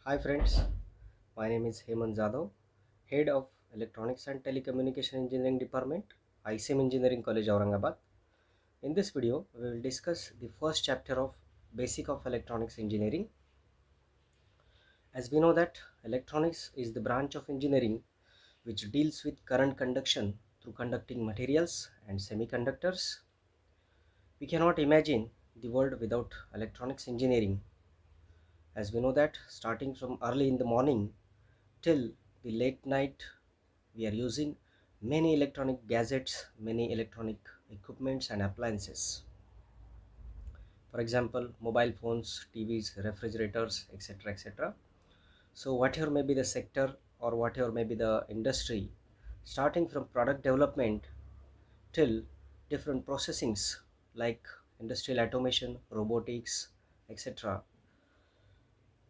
Hi friends, my name is Hemant Jadhav, Head of Electronics and Telecommunication Engineering Department, ICM Engineering College Aurangabad. In this video, we will discuss the first chapter of Basic of Electronics Engineering. As we know that electronics is the branch of engineering which deals with current conduction through conducting materials and semiconductors. We cannot imagine the world without electronics engineering. As we know that starting from early in the morning till the late night, we are using many electronic gadgets, many electronic equipments and appliances. For example, mobile phones, TVs, refrigerators, etc. etc. So, whatever may be the sector or whatever may be the industry, starting from product development till different processings like industrial automation, robotics, etc.,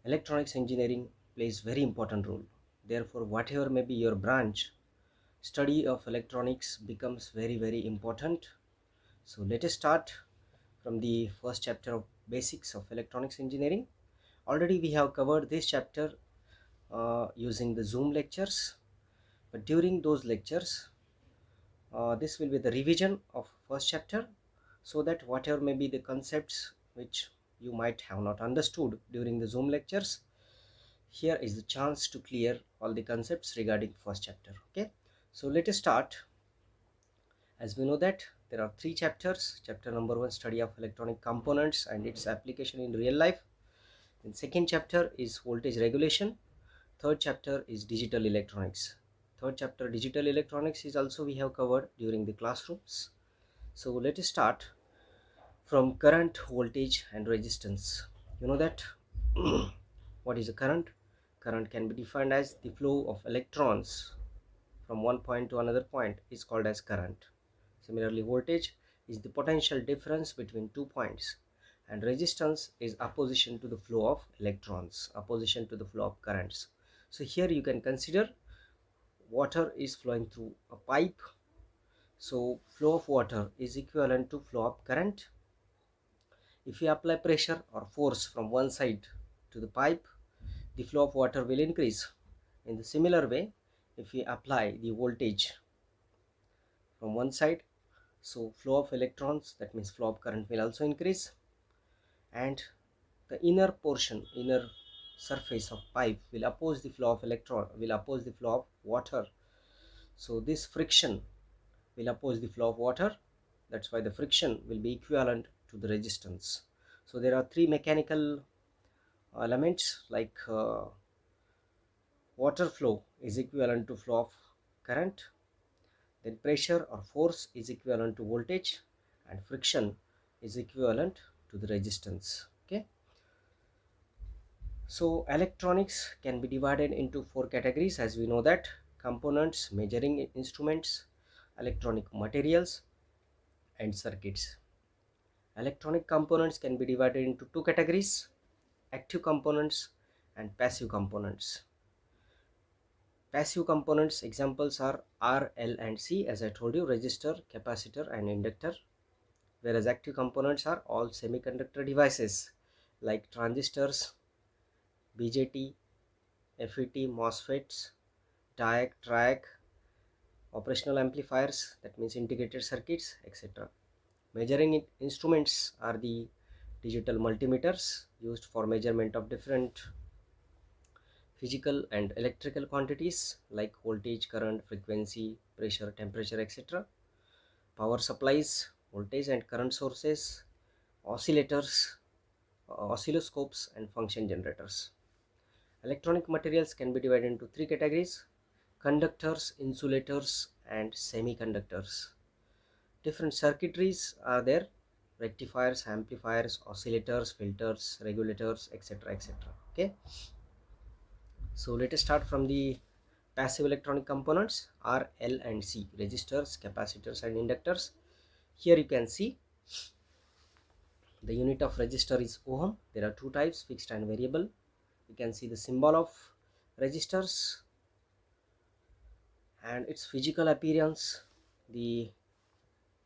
electronics engineering plays very important role. Therefore, whatever may be your branch, study of electronics becomes very important. So let us start from the first chapter of basics of electronics engineering. Already we have covered this chapter using the Zoom lectures, but during those lectures this will be the revision of first chapter, so that whatever may be the concepts which you might have not understood during the Zoom lectures, here is the chance to clear all the concepts regarding first chapter. Okay, so let us start. As we know that there are three chapters. Chapter number 1, study of electronic components and its application in real life. Then second chapter is voltage regulation. Third chapter is digital electronics. Third chapter, digital electronics, is also we have covered during the classrooms. So let us start from current, voltage and resistance. You know that what is a current? Current can be defined as the flow of electrons from one point to another point is called as current. Similarly, voltage is the potential difference between 2 points, and resistance is opposition to the flow of electrons, opposition to the flow of currents. So here you can consider water is flowing through a pipe. So flow of water is equivalent to flow of current. If you apply pressure or force from one side to the pipe, the flow of water will increase. In the similar way, if we apply the voltage from one side, so flow of electrons, that means flow of current, will also increase, and the inner surface of pipe will oppose the flow of electron, will oppose the flow of water. So this friction will oppose the flow of water. That's why the friction will be equivalent to the resistance. So there are three mechanical elements like water flow is equivalent to flow of current, then pressure or force is equivalent to voltage, and friction is equivalent to the resistance. Okay, so electronics can be divided into four categories. As we know that components, measuring instruments, electronic materials and circuits. Electronic components can be divided into two categories: active components and passive components. Passive components examples are R, L and C, as I told you, resistor, capacitor and inductor. Whereas active components are all semiconductor devices like transistors, BJT, FET, MOSFETs, TIAC, TRIAC, operational amplifiers, that means integrated circuits, etc. Measuring instruments are the digital multimeters used for measurement of different physical and electrical quantities like voltage, current, frequency, pressure, temperature, etc. Power supplies, voltage and current sources, oscillators, oscilloscopes and function generators. Electronic materials can be divided into three categories: conductors, insulators and semiconductors. Different circuitries are there: rectifiers, amplifiers, oscillators, filters, regulators, etc. etc. Okay, so let us start from the passive electronic components: R, L and C, resistors, capacitors and inductors. Here you can see the unit of resistor is ohm. There are two types, fixed and variable. You can see the symbol of resistors and its physical appearance. The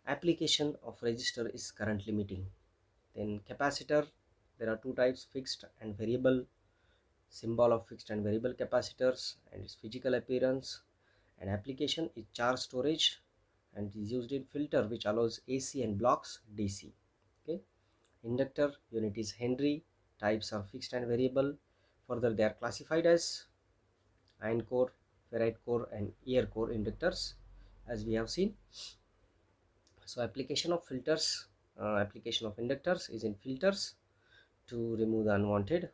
application of resistor is current limiting. Then capacitor, there are two types, fixed and variable. Symbol of fixed and variable capacitors and its physical appearance and application is charge storage and is used in filter which allows AC and blocks DC. Okay. Inductor unit is Henry. Types are fixed and variable. Further, they are classified as iron core, ferrite core and air core inductors as we have seen. So application of filters, application of inductors is in filters to remove the unwanted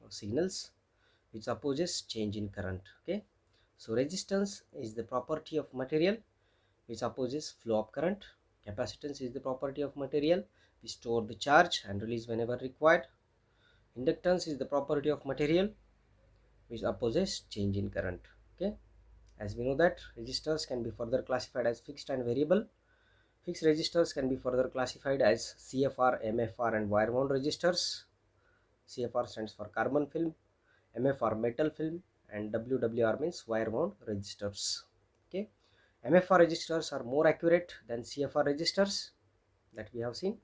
signals which opposes change in current. Okay. So resistance is the property of material which opposes flow of current. Capacitance is the property of material. We store the charge and release whenever required. Inductance is the property of material which opposes change in current. Okay. As we know that resistors can be further classified as fixed and variable. Fixed resistors can be further classified as CFR, MFR and wire wound resistors. CFR stands for carbon film, MFR metal film and WWR means wire wound resistors. Okay. MFR resistors are more accurate than CFR resistors that we have seen.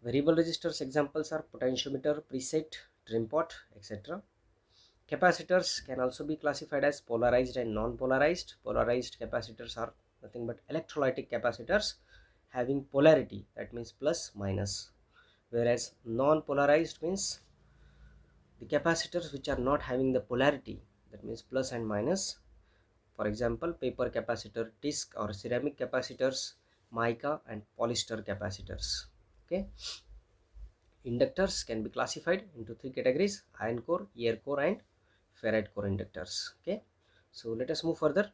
Variable resistors examples are potentiometer, preset, trim pot, etc. Capacitors can also be classified as polarized and non-polarized. Polarized capacitors are nothing but electrolytic capacitors having polarity, that means plus minus, whereas non-polarized means the capacitors which are not having the polarity, that means plus and minus. For example, paper capacitor, disc or ceramic capacitors, mica and polyester capacitors. Okay. Inductors can be classified into three categories: iron core, air core and ferrite core inductors. Okay. So let us move further.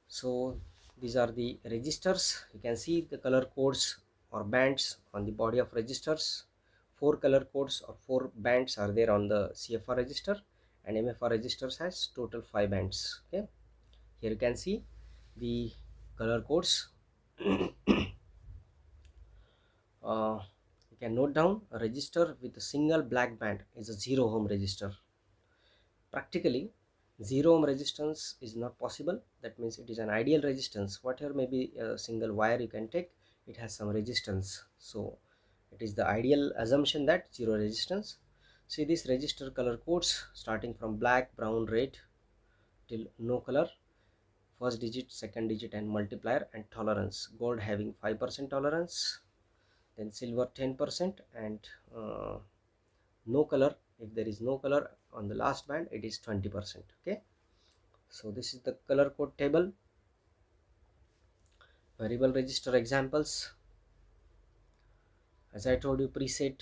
So these are the resistors. You can see the color codes or bands on the body of resistors. 4 color codes or 4 bands are there on the CFR resistor, and MFR resistors has total 5 bands. Okay. Here you can see the color codes. You can note down a resistor with a single black band is a 0 ohm resistor. Practically 0 ohm resistance is not possible. That means it is an ideal resistance. Whatever may be a single wire you can take, it has some resistance. So it is the ideal assumption that 0 resistance. See this resistor color codes starting from black, brown, red till no color. First digit, second digit and multiplier and tolerance. Gold having 5% tolerance, then silver 10% and no color. If there is no color on the last band, it is 20%. Okay. So this is the color code table. Variable resistor examples. As I told you, preset.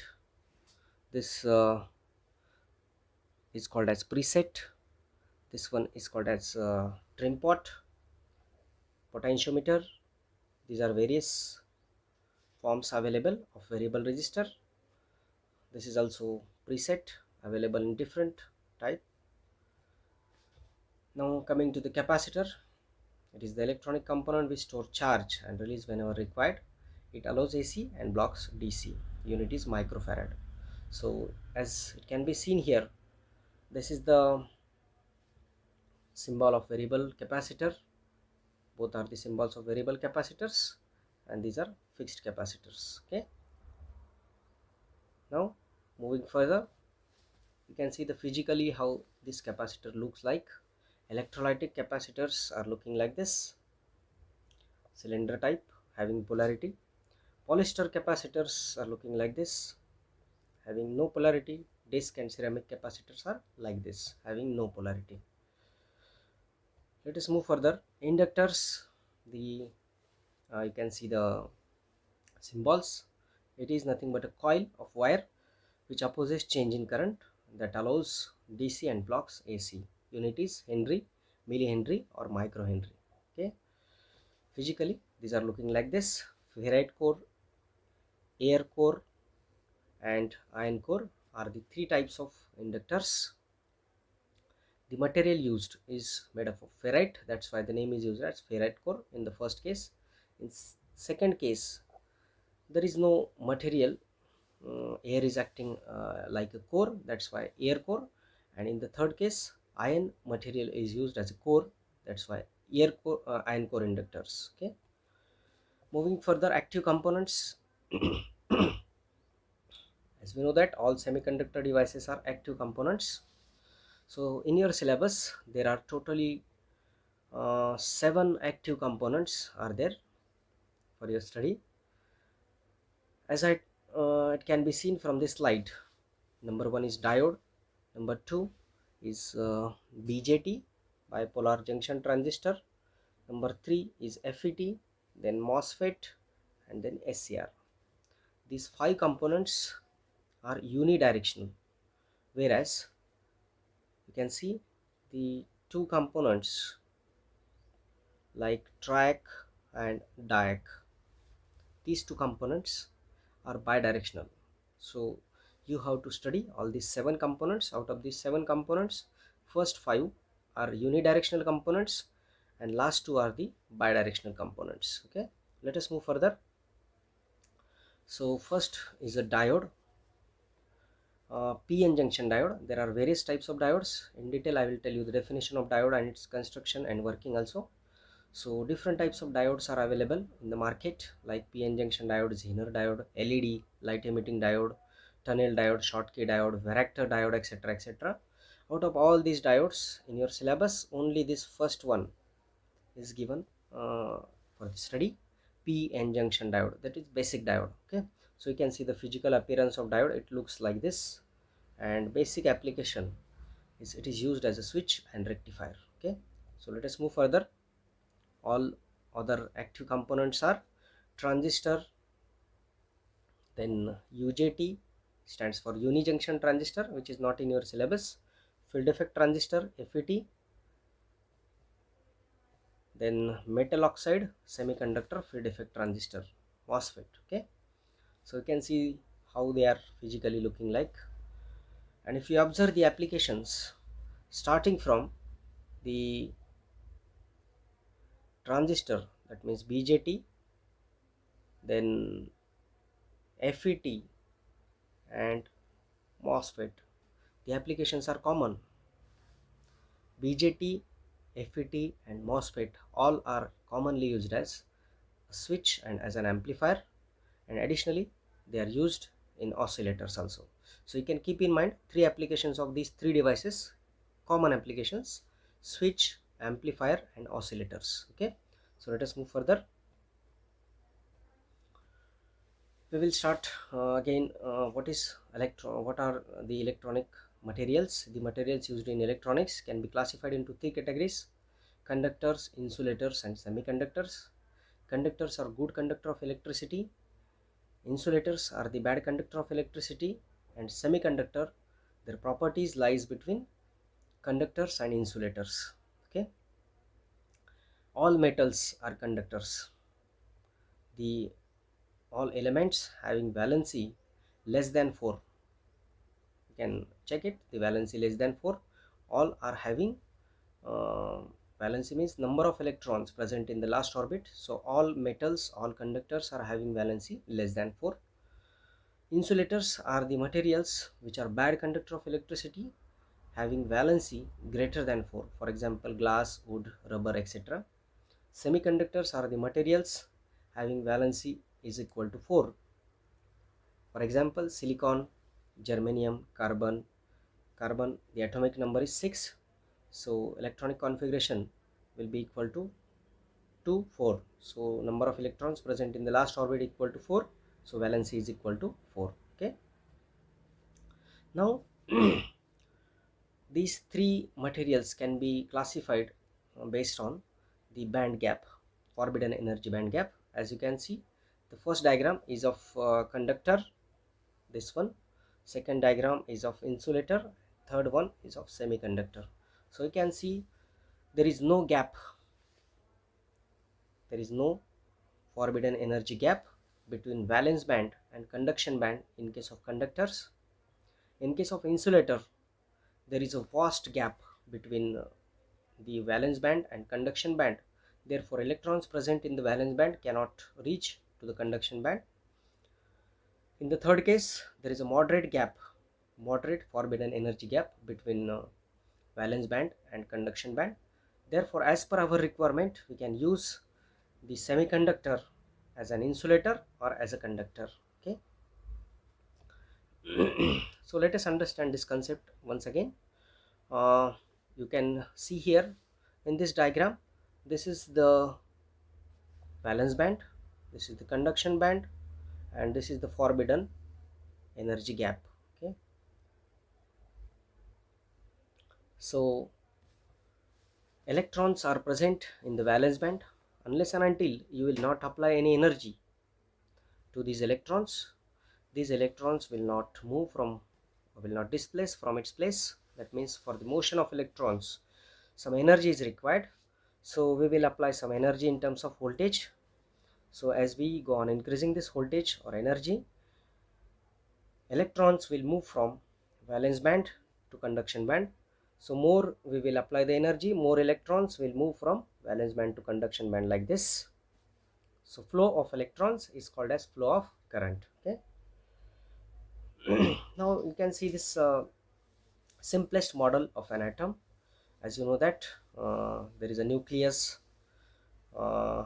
This is called as preset. This one is called as trim pot, potentiometer. These are various forms available of variable resistor. This is also preset, available in different type. Now coming to the capacitor, it is the electronic component which store charge and release whenever required. It allows AC and blocks DC. Unit is microfarad. So as it can be seen here, this is the symbol of variable capacitor. Both are the symbols of variable capacitors and these are fixed capacitors. Okay. Now moving further, you can see the physically how this capacitor looks like. Electrolytic capacitors are looking like this, cylinder type having polarity. Polyester capacitors are looking like this, having no polarity. Disc and ceramic capacitors are like this, having no polarity. Let us move further. Inductors, the you can see the symbols. It is nothing but a coil of wire which opposes change in current, that allows DC and blocks AC. Unit is Henry, millihenry or microhenry. Okay. Physically these are looking like this. Ferrite core, air core and iron core are the three types of inductors. The material used is made up of ferrite, that's why the name is used as ferrite core in the first case. In second case, there is no material, air is acting like a core, that's why air core. And in the third case, iron material is used as a core, that's why air core, iron core inductors. Okay. Moving further, active components. As we know that all semiconductor devices are active components. So in your syllabus there are totally 7 active components are there for your study. As it can be seen from this slide, number 1 is diode, number 2 is BJT, bipolar junction transistor, number 3 is FET, then MOSFET, and then SCR. These 5 components are unidirectional, whereas you can see the 2 components like TRIAC and DIAC, these 2 components are bidirectional. So you have to study all these 7 components. Out of these 7 components, first 5 are unidirectional components and last 2 are the bidirectional components. Okay, let us move further. So first is a diode, PN junction diode. There are various types of diodes. In detail I will tell you the definition of diode and its construction and working also. So different types of diodes are available in the market, like PN junction diode, Zener diode, LED, light emitting diode, tunnel diode, Schottky diode, varactor diode, etc., etc. Out of all these diodes in your syllabus, only this first one is given for the study, PN junction diode, that is basic diode. Okay, so you can see the physical appearance of diode. It looks like this, and basic application is it is used as a switch and rectifier. Okay, so let us move further. All other active components are transistor, then UJT stands for unijunction transistor, which is not in your syllabus, field effect transistor, FET, then metal oxide semiconductor field effect transistor, MOSFET. Okay, so you can see how they are physically looking like. And if you observe the applications, starting from the transistor, that means BJT, then FET and MOSFET, the applications are common. BJT, FET and MOSFET all are commonly used as a switch and as an amplifier, and additionally they are used in oscillators also. So you can keep in mind 3 applications of these 3 devices, common applications: switch, amplifier and oscillators. Okay, so let us move further. We will start again. What are the electronic materials? The materials used in electronics can be classified into 3 categories: conductors, insulators and semiconductors. Conductors are good conductor of electricity, insulators are the bad conductor of electricity, and semiconductor, their properties lies between conductors and insulators. Okay, all metals are conductors. The all elements having valency less than 4, you can check it, the valency less than 4, all are having valency means number of electrons present in the last orbit. So all metals, all conductors are having valency less than 4. Insulators are the materials which are bad conductor of electricity, having valency greater than 4, for example glass, wood, rubber, etc. Semiconductors are the materials having valency is equal to 4, for example silicon, germanium, carbon. Carbon, the atomic number is 6, so electronic configuration will be equal to 2, 4. So number of electrons present in the last orbit equal to 4, so valency is equal to 4. Okay, now these 3 materials can be classified based on the band gap, forbidden energy band gap. As you can see, the first diagram is of conductor, this one, second diagram is of insulator, third one is of semiconductor. So you can see there is no gap, there is no forbidden energy gap between valence band and conduction band in case of conductors. In case of insulator, there is a vast gap between the valence band and conduction band, therefore electrons present in the valence band cannot reach to the conduction band. In the third case, there is a moderate gap, moderate forbidden energy gap between valence band and conduction band. Therefore, as per our requirement, we can use the semiconductor as an insulator or as a conductor. Okay, So let us understand this concept once again. uh, you can see here in this diagram, this is the valence band, this is the conduction band, and this is the forbidden energy gap. Okay, so electrons are present in the valence band. Unless and until you will not apply any energy to these electrons will not move from, will not displace from its place. That means for the motion of electrons some energy is required, so we will apply some energy in terms of voltage. So as we go on increasing this voltage or energy, electrons will move from valence band to conduction band. So more we will apply the energy, more electrons will move from valence band to conduction band, like this. So flow of electrons is called as flow of current. Okay, now you can see this simplest model of an atom. As you know that there is a nucleus uh,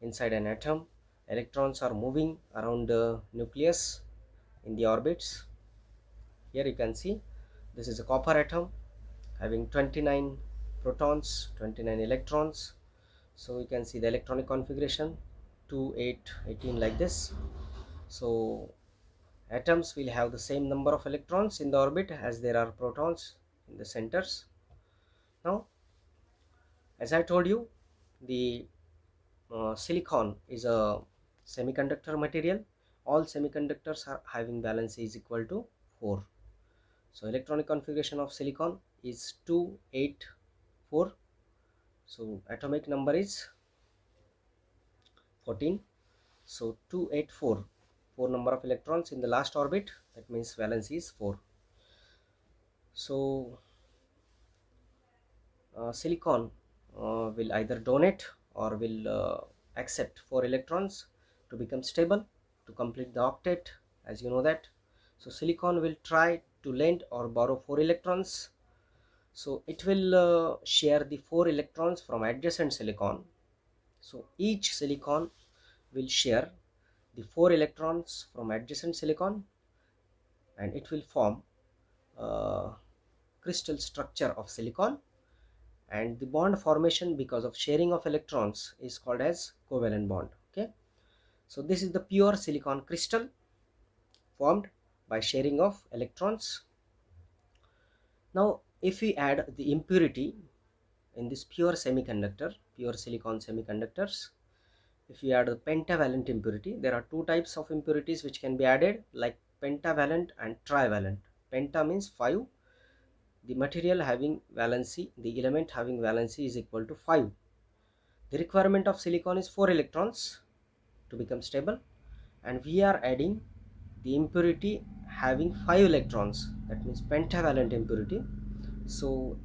inside an atom. Electrons are moving around the nucleus in the orbits. Here you can see this is a copper atom having 29 protons, 29 electrons. So you can see the electronic configuration 2 8 18, like this. So atoms will have the same number of electrons in the orbit as there are protons in the centers. Now as I told you, the silicon is a semiconductor material. All semiconductors are having valence is equal to 4. So electronic configuration of silicon is 284. So atomic number is 14. So 284, 4 number of electrons in the last orbit, that means valence is 4. So silicon will either donate or will accept 4 electrons to become stable to complete the octet, as you know that. So silicon will try to lend or borrow 4 electrons. So it will share the 4 electrons from adjacent silicon. So each silicon will share the 4 electrons from adjacent silicon, and it will form a crystal structure of silicon. And the bond formation because of sharing of electrons is called as covalent bond. Okay, so this is the pure silicon crystal formed by sharing of electrons. Now if we add the impurity in this pure semiconductor, pure silicon semiconductors, if we add the pentavalent impurity, there are two types of impurities which can be added, like pentavalent and trivalent. Penta means 5. The material having valency, the element having valency is equal to 5. The requirement of silicon is 4 electrons to become stable, and we are adding the impurity having 5 electrons, that means pentavalent impurity. So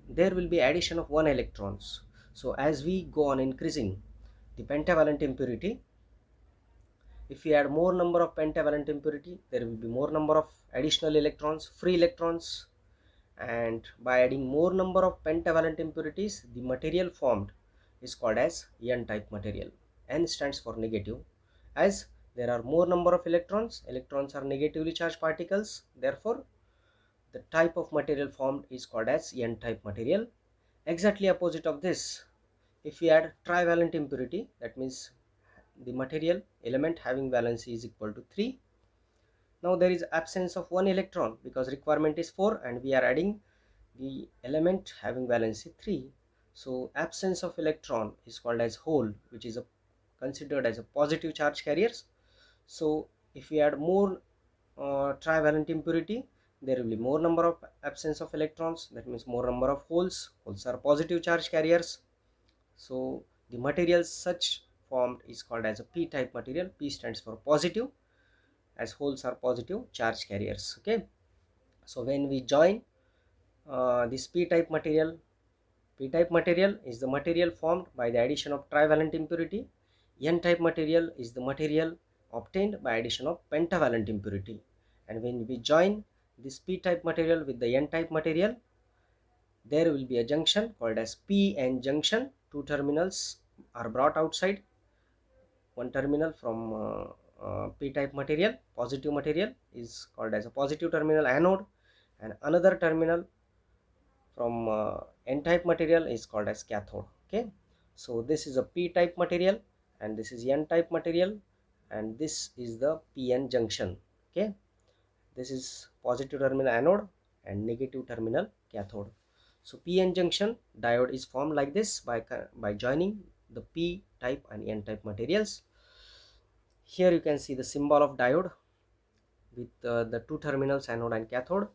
there will be addition of 1 electrons. So as we go on increasing the pentavalent impurity, if we add more number of pentavalent impurity, there will be more number of additional electrons, free electrons. And by adding more number of pentavalent impurities, the material formed is called as n-type material. N stands for negative, as there are more number of electrons. Electrons are negatively charged particles, therefore the type of material formed is called as n-type material. Exactly opposite of this, if we add trivalent impurity, that means the material element having valency is equal to 3. Now there is absence of 1 electron because requirement is 4, and we are adding the element having valency 3. So absence of electron is called as hole, which is considered as a positive charge carriers. So if we add more trivalent impurity, there will be more number of absence of electrons, that means more number of holes. Holes are positive charge carriers. So the material such formed is called as a p-type material. P stands for positive, as holes are positive charge carriers. Okay, so when we join this p-type material, p-type material is the material formed by the addition of trivalent impurity. N-type material is the material obtained by addition of pentavalent impurity. And when we join this p-type material with the n-type material, there will be a junction called as p-n junction. Two terminals are brought outside, one terminal from p-type material, positive material, is called as a positive terminal anode, and another terminal from n-type material is called as cathode. Okay, so this is a p-type material and this is n-type material, and this is the p-n junction. Okay, this is positive terminal anode and negative terminal cathode. So p-n junction diode is formed like this by joining the p-type and n-type materials. Here you can see the symbol of diode with the two terminals anode and cathode,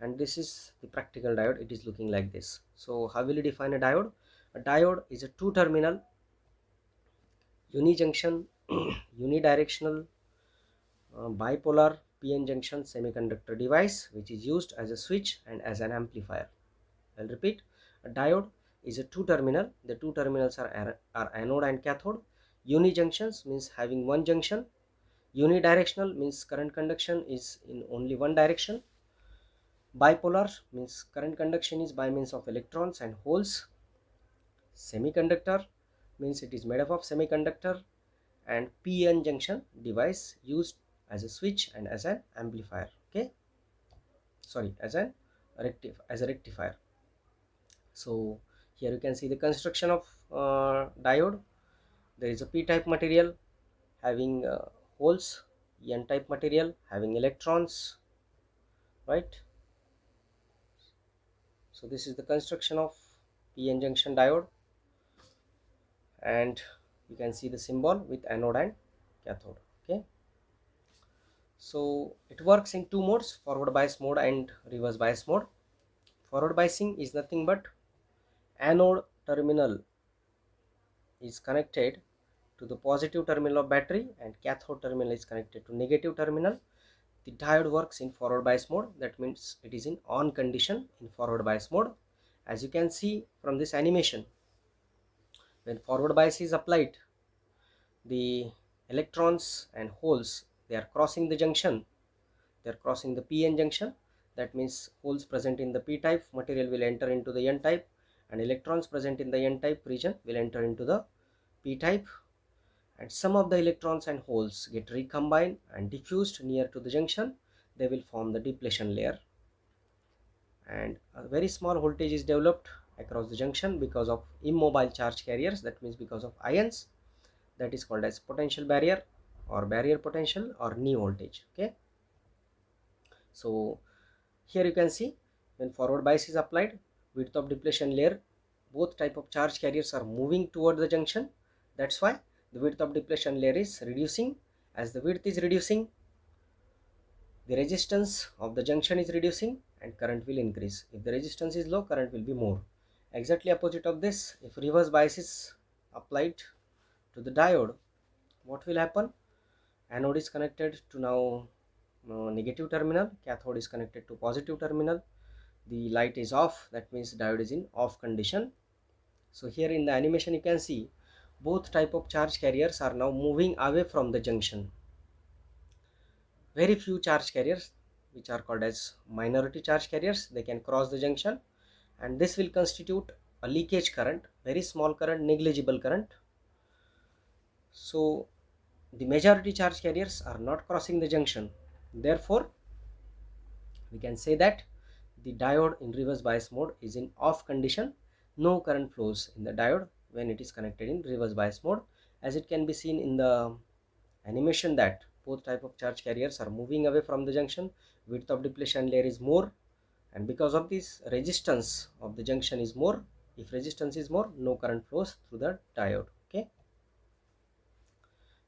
and this is the practical diode. It is looking like this. So how will you define a diode? A diode is a two terminal unijunction unidirectional bipolar p-n junction semiconductor device which is used as a switch and as an amplifier. I'll repeat, a diode is a two terminal. The two terminals are anode and cathode. Unijunctions means having one junction. Unidirectional means current conduction is in only one direction. Bipolar means current conduction is by means of electrons and holes. Semiconductor means it is made up of semiconductor, and p-n junction device used as a switch and as an amplifier. Okay, sorry, as a rectifier. So here you can see the construction of diode. There is a p-type material having holes, n-type material having electrons, right? So this is the construction of p-n junction diode, and you can see the symbol with anode and cathode. Okay, so it works in two modes, forward bias mode and reverse bias mode. Forward biasing is nothing but anode terminal is connected to the positive terminal of battery and cathode terminal is connected to negative terminal. The diode works in forward bias mode. That means it is in on condition in forward bias mode. As you can see from this animation, when forward bias is applied, the electrons and holes, they are crossing the junction. They are crossing the p-n junction. That means holes present in the p-type material will enter into the n-type, and electrons present in the n-type region will enter into the p-type, and some of the electrons and holes get recombined and diffused near to the junction. They will form the depletion layer, and a very small voltage is developed across the junction because of immobile charge carriers. That means because of ions. That is called as potential barrier or barrier potential or knee voltage. Okay, so here you can see when forward bias is applied, width of depletion layer, both type of charge carriers are moving toward the junction. That's why the width of depletion layer is reducing. As the width is reducing, the resistance of the junction is reducing and current will increase. If the resistance is low, current will be more. Exactly opposite of this, if reverse bias is applied to the diode, what will happen? Anode is connected to now negative terminal, cathode is connected to positive terminal. The light is off, that means diode is in off condition. So here in the animation you can see both type of charge carriers are now moving away from the junction. Very few charge carriers, which are called as minority charge carriers, they can cross the junction, and this will constitute a leakage current, very small current, negligible current. So the majority charge carriers are not crossing the junction. Therefore we can say that the diode in reverse bias mode is in off condition. No current flows in the diode when it is connected in reverse bias mode. As it can be seen in the animation that both type of charge carriers are moving away from the junction, width of depletion layer is more, and because of this resistance of the junction is more. If resistance is more, no current flows through the diode. Okay,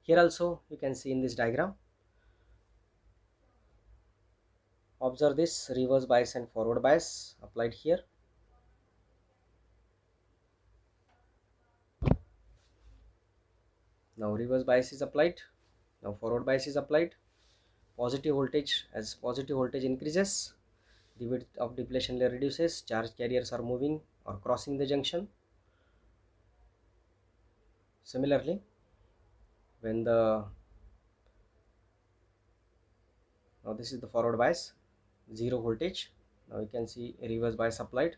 here also you can see in this diagram, observe this reverse bias and forward bias applied here. Now reverse bias is applied, now forward bias is applied. Positive voltage, as positive voltage increases, the width of depletion layer reduces, charge carriers are moving or crossing the junction. Similarly, when the now this is the forward bias, 0 voltage. Now you can see a reverse bias applied,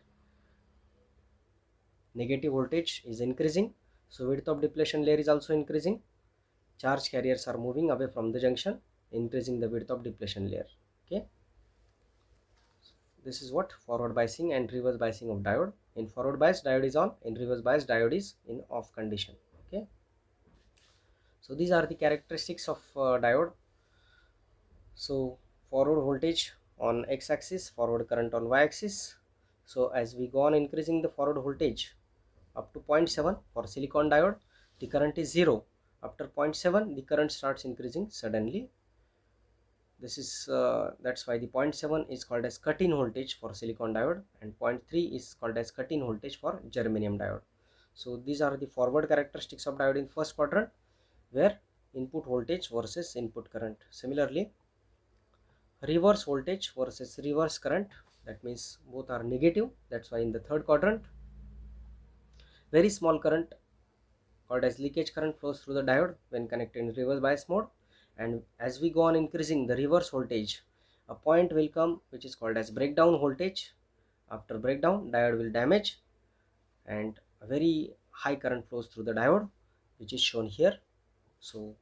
negative voltage is increasing, so width of depletion layer is also increasing, charge carriers are moving away from the junction, increasing the width of depletion layer. Okay, this is what forward biasing and reverse biasing of diode. In forward bias, diode is on, in reverse bias, diode is in off condition. Okay, so these are the characteristics of diode. So forward voltage on x-axis, forward current on y-axis. So as we go on increasing the forward voltage up to 0.7 for silicon diode, the current is 0. After 0.7, the current starts increasing suddenly. This is that's why the 0.7 is called as cut-in voltage for silicon diode, and 0.3 is called as cut-in voltage for germanium diode. So these are the forward characteristics of diode in first quadrant, where input voltage versus input current. Similarly, reverse voltage versus reverse current, that means both are negative. That's why in the third quadrant, very small current called as leakage current flows through the diode when connected in reverse bias mode, and as we go on increasing the reverse voltage, a point will come which is called as breakdown voltage. After breakdown, diode will damage and a very high current flows through the diode, which is shown here. So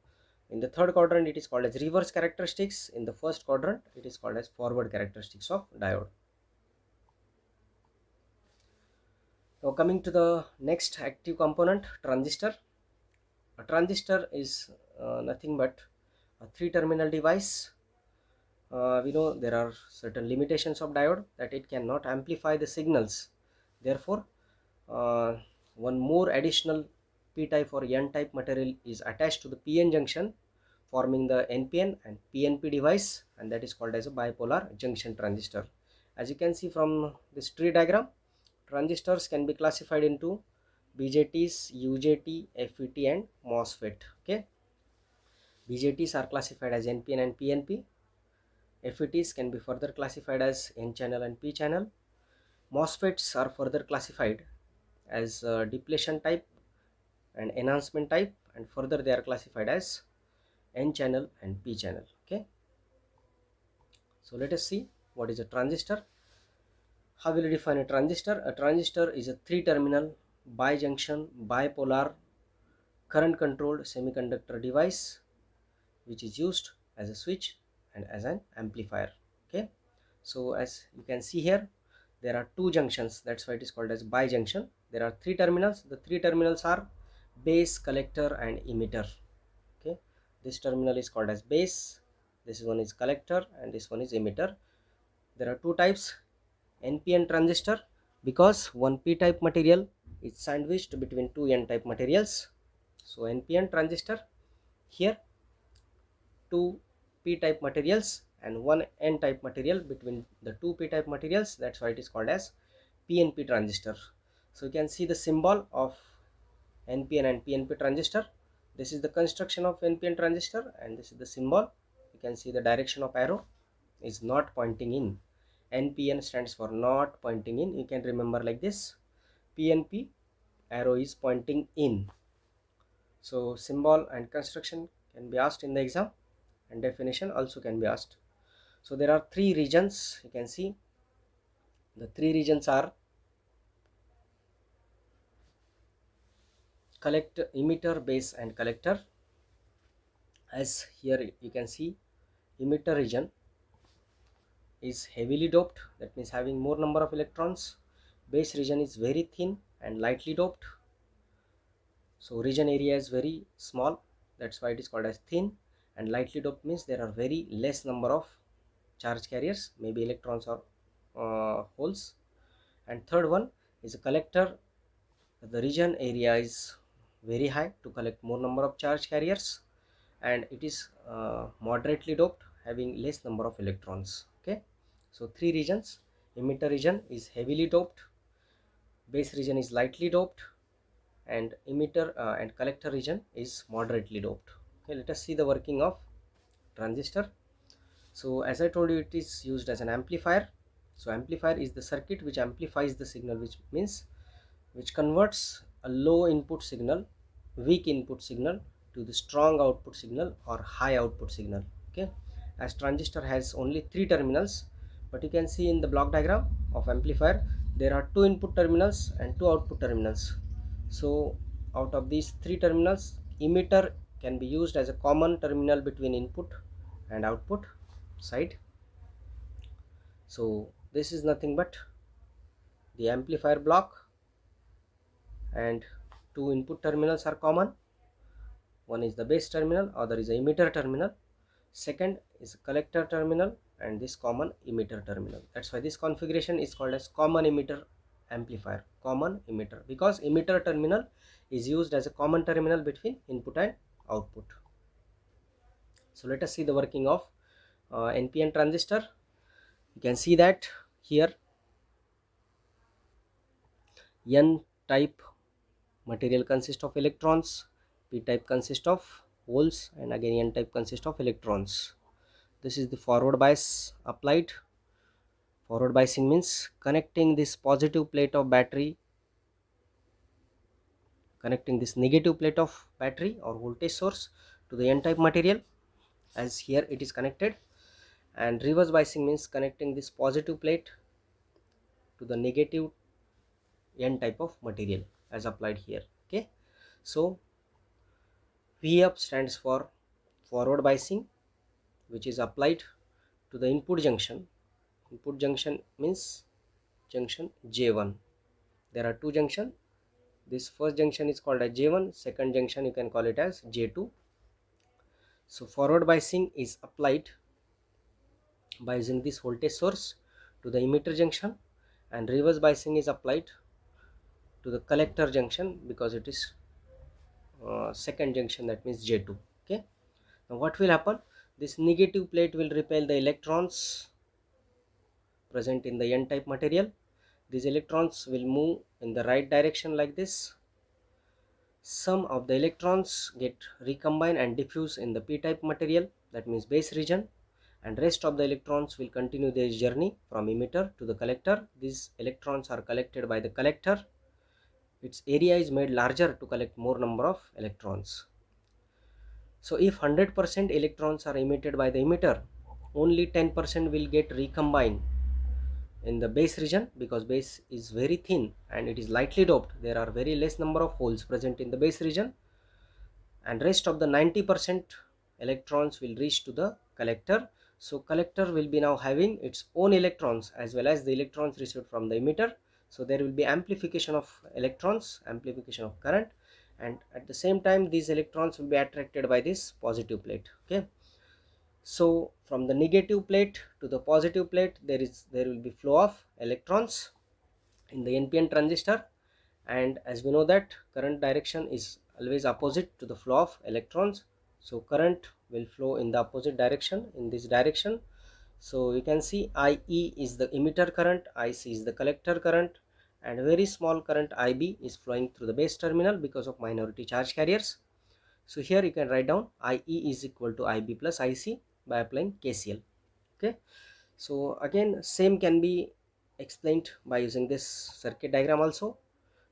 in the third quadrant it is called as reverse characteristics, in the first quadrant it is called as forward characteristics of diode. Now coming to the next active component, transistor. A transistor is nothing but a three-terminal device. We know there are certain limitations of diode, that it cannot amplify the signals. Therefore, one more additional p-type or n-type material is attached to the p-n junction, forming the NPN and PNP device, and that is called as a bipolar junction transistor. As you can see from this tree diagram, transistors can be classified into BJTs, UJT, FET and MOSFET. Okay, BJTs are classified as NPN and PNP. FETs can be further classified as N channel and P channel. MOSFETs are further classified as depletion type and enhancement type, and further they are classified as N channel and P channel. Okay, so let us see what is a transistor. How will you define a transistor? A transistor is a three-terminal bijunction bipolar current controlled semiconductor device which is used as a switch and as an amplifier. Okay, so as you can see here, there are two junctions, that's why it is called as bijunction. There are three terminals. The three terminals are base, collector and emitter. Okay, this terminal is called as base, this one is collector, and this one is emitter. There are two types, NPN transistor, because one p-type material is sandwiched between two n-type materials. So NPN transistor, here two p-type materials and one n-type material between the two p-type materials, that's why it is called as PNP transistor. So you can see the symbol of NPN and PNP transistor. This is the construction of NPN transistor and this is the symbol. You can see the direction of arrow is not pointing in. NPN stands for not pointing in. You can remember like this. PNP, arrow is pointing in. So symbol and construction can be asked in the exam, and definition also can be asked. So there are three regions. You can see the three regions are collector, emitter, base and collector. As here you can see, emitter region is heavily doped, that means having more number of electrons. Base region is very thin and lightly doped. So region area is very small, that's why it is called as thin, and lightly doped means there are very less number of charge carriers, maybe electrons or holes. And third one is a collector. The region area is very high to collect more number of charge carriers, and it is moderately doped, having less number of electrons. Okay, so three regions. Emitter region is heavily doped, base region is lightly doped, and emitter and collector region is moderately doped. Okay, let us see the working of transistor. So as I told you, it is used as an amplifier. So amplifier is the circuit which amplifies the signal, which means which converts a low input signal, weak input signal, to the strong output signal or high output signal. Okay, as transistor has only three terminals, but you can see in the block diagram of amplifier there are two input terminals and two output terminals. So out of these three terminals, emitter can be used as a common terminal between input and output side. So this is nothing but the amplifier block, and two input terminals are common. One is the base terminal, other is the emitter terminal. Second is collector terminal, and this common emitter terminal. That's why this configuration is called as common emitter amplifier. Common emitter, because emitter terminal is used as a common terminal between input and output. So let us see the working of NPN transistor. You can see that here N type material consists of electrons, P type consists of holes, and again N type consists of electrons. This is the forward bias applied. Forward biasing means connecting this positive plate of battery, connecting this negative plate of battery or voltage source to the N type material, as here it is connected. And reverse biasing means connecting this positive plate to the negative N type of material as applied here. Okay, so V up stands for forward biasing, which is applied to the input junction. Input junction means junction J1. There are two junctions. This first junction is called as J1, second junction you can call it as J2. So forward biasing is applied by using this voltage source to the emitter junction, and reverse biasing is applied to the collector junction because it is second junction, that means J2. Okay, now what will happen? This negative plate will repel the electrons present in the N type material. These electrons will move in the right direction like this. Some of the electrons get recombined and diffuse in the p-type material, that means base region, and rest of the electrons will continue their journey from emitter to the collector. These electrons are collected by the collector. Its area is made larger to collect more number of electrons. So if 100% electrons are emitted by the emitter, only 10% will get recombined in the base region, because base is very thin and it is lightly doped. There are very less number of holes present in the base region, and rest of the 90% electrons will reach to the collector. So collector will be now having its own electrons as well as the electrons received from the emitter. So there will be amplification of electrons, amplification of current, and at the same time these electrons will be attracted by this positive plate. Okay, so from the negative plate to the positive plate there will be flow of electrons in the NPN transistor, and as we know that current direction is always opposite to the flow of electrons. So current will flow in the opposite direction, in this direction. So you can see IE is the emitter current, IC is the collector current, and a very small current IB is flowing through the base terminal because of minority charge carriers. So here you can write down IE is equal to IB plus IC by applying KCL. Okay, so again same can be explained by using this circuit diagram also.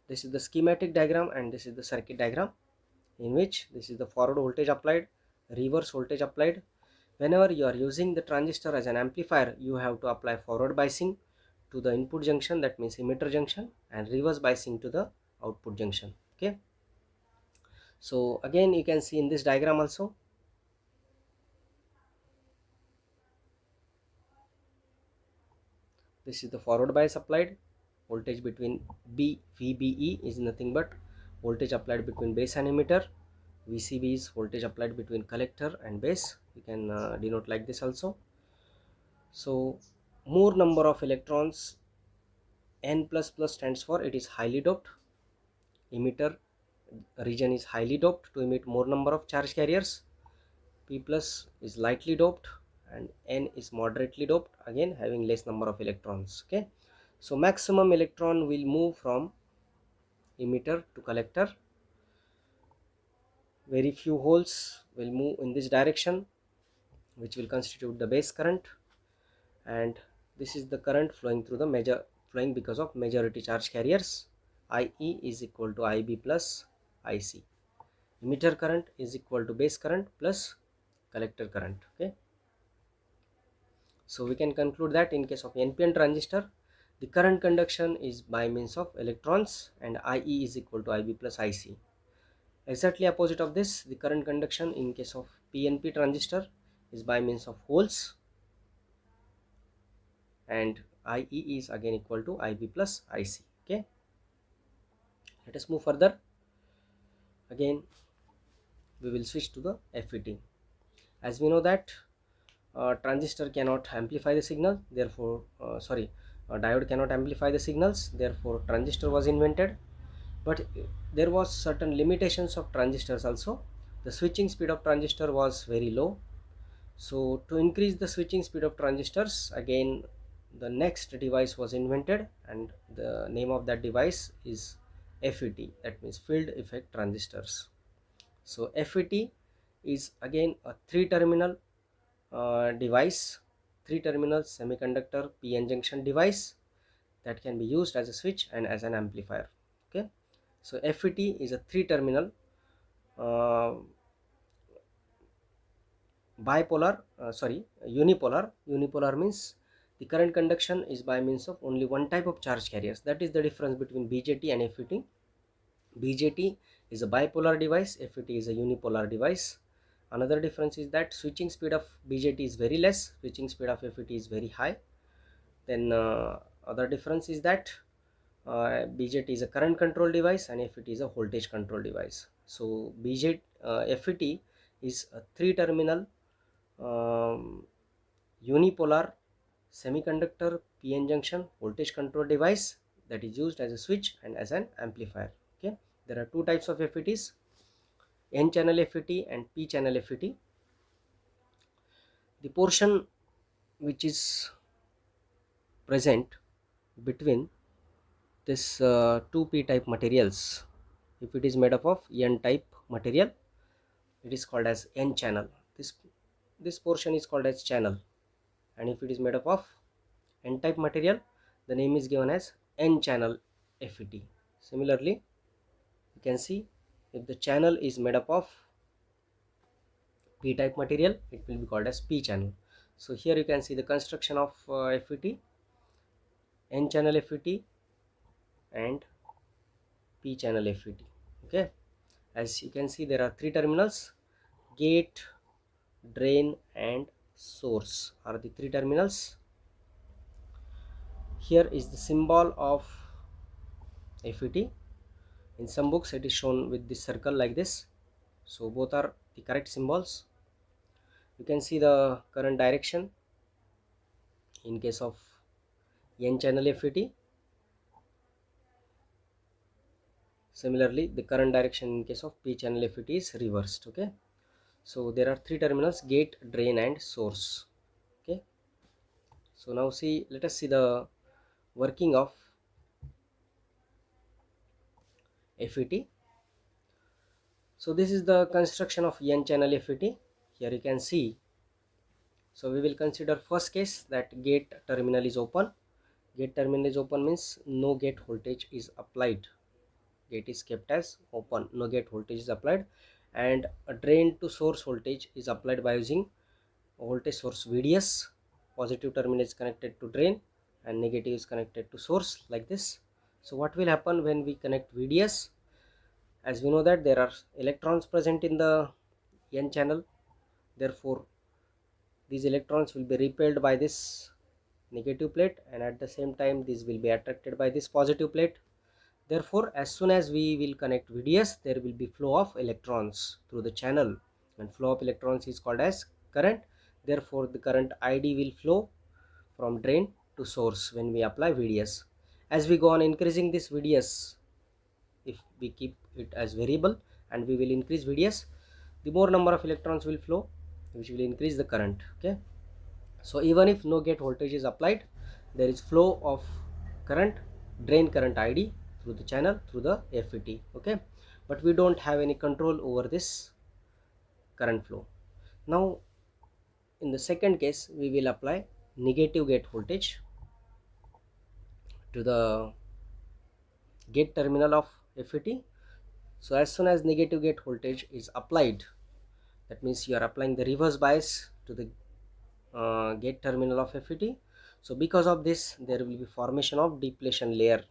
This is the schematic diagram and this is the circuit diagram, in which this is the forward voltage applied, reverse voltage applied. Whenever you are using the transistor as an amplifier, you have to apply forward biasing to the input junction, that means emitter junction, and reverse biasing to the output junction. Okay, so again you can see in this diagram also, this is the forward bias applied. Voltage between VBE is nothing but voltage applied between base and emitter. VCB is voltage applied between collector and base. You can denote like this also. So more number of electrons, N++ stands for it is highly doped. Emitter region is highly doped to emit more number of charge carriers. P+ is lightly doped, and N is moderately doped, again having less number of electrons. Okay, so maximum electron will move from emitter to collector. Very few holes will move in this direction, which will constitute the base current, and this is the current flowing through the flowing because of majority charge carriers. IE is equal to IB plus IC. Emitter current is equal to base current plus collector current. Okay, so we can conclude that in case of NPN transistor, the current conduction is by means of electrons, and IE is equal to IB plus IC. Exactly opposite of this, the current conduction in case of PNP transistor is by means of holes, and IE is again equal to IB plus IC. Okay, let us move further. Again we will switch to the FET. As we know that transistor cannot amplify the signal, therefore diode cannot amplify the signals, therefore transistor was invented. But there was certain limitations of transistors also. The switching speed of transistor was very low, so to increase the switching speed of transistors, again the next device was invented, and the name of that device is FET, that means field effect transistors. So FET is again a three terminal device, three terminal semiconductor PN junction device that can be used as a switch and as an amplifier. Okay, so FET is a three terminal uh, unipolar means the current conduction is by means of only one type of charge carriers. That is the difference between BJT and FET. BJT is a bipolar device, FET is a unipolar device. Another difference is that switching speed of BJT is very less, switching speed of FET is very high. Then other difference is that BJT is a current control device and FET is a voltage control device. So FET is a three terminal unipolar semiconductor PN junction voltage control device that is used as a switch and as an amplifier. Okay, there are two types of FETs, N channel FET and P channel FET. The portion which is present between this two P type materials, if it is made up of N type material, it is called as N channel. This portion is called as channel, and if it is made up of N type material, the name is given as N channel FET. Similarly, you can see if the channel is made up of P type material, it will be called as P channel. So here you can see the construction of FET, N channel FET and P channel FET. Okay, as you can see there are three terminals, gate, drain and source are the three terminals. Here is the symbol of FET. In some books it is shown with this circle like this, so both are the correct symbols. You can see the current direction in case of N channel FET. Similarly, the current direction in case of P channel FET is reversed. Okay, so there are three terminals, gate, drain and source. Okay, so now let us see the working of FET. So this is the construction of N channel FET. Here you can see. So we will consider first case that gate terminal is open. Gate terminal is open means no gate voltage is applied. Gate is kept as open, no gate voltage is applied, and a drain to source voltage is applied by using voltage source VDS. Positive terminal is connected to drain and negative is connected to source like this. So what will happen when we connect VDS? As we know that there are electrons present in the N channel, therefore these electrons will be repelled by this negative plate, and at the same time these will be attracted by this positive plate. Therefore, as soon as we will connect VDS, there will be flow of electrons through the channel, and flow of electrons is called as current. Therefore, the current ID will flow from drain to source when we apply VDS. As we go on increasing this VDS, if we keep it as variable and we will increase VDS, the more number of electrons will flow, which will increase the current. Okay, so even if no gate voltage is applied, there is flow of current, drain current ID through the channel through the FET. Okay, but we don't have any control over this current flow. Now in the second case, we will apply negative gate voltage to the gate terminal of FET. So as soon as negative gate voltage is applied, that means you are applying the reverse bias to the gate terminal of FET. So because of this, there will be formation of depletion layer